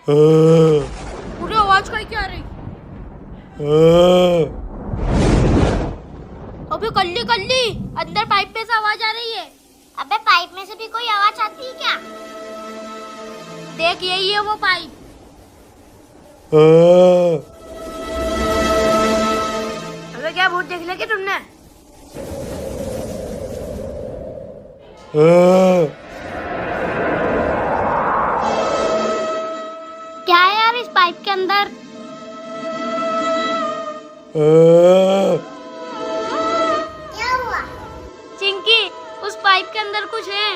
पूरी आवाज कहीं क्या आ रही? अबे कल्ली कल्ली, अंदर पाइप में से आवाज आ रही है। अबे पाइप में से भी कोई आवाज आती है क्या? देख यही है वो पाइप। अबे क्या भूत देख लिया क्या तुमने? क्या है यार इस पाइप के अंदर? क्या हुआ? चिंकी, उस पाइप के अंदर कुछ है।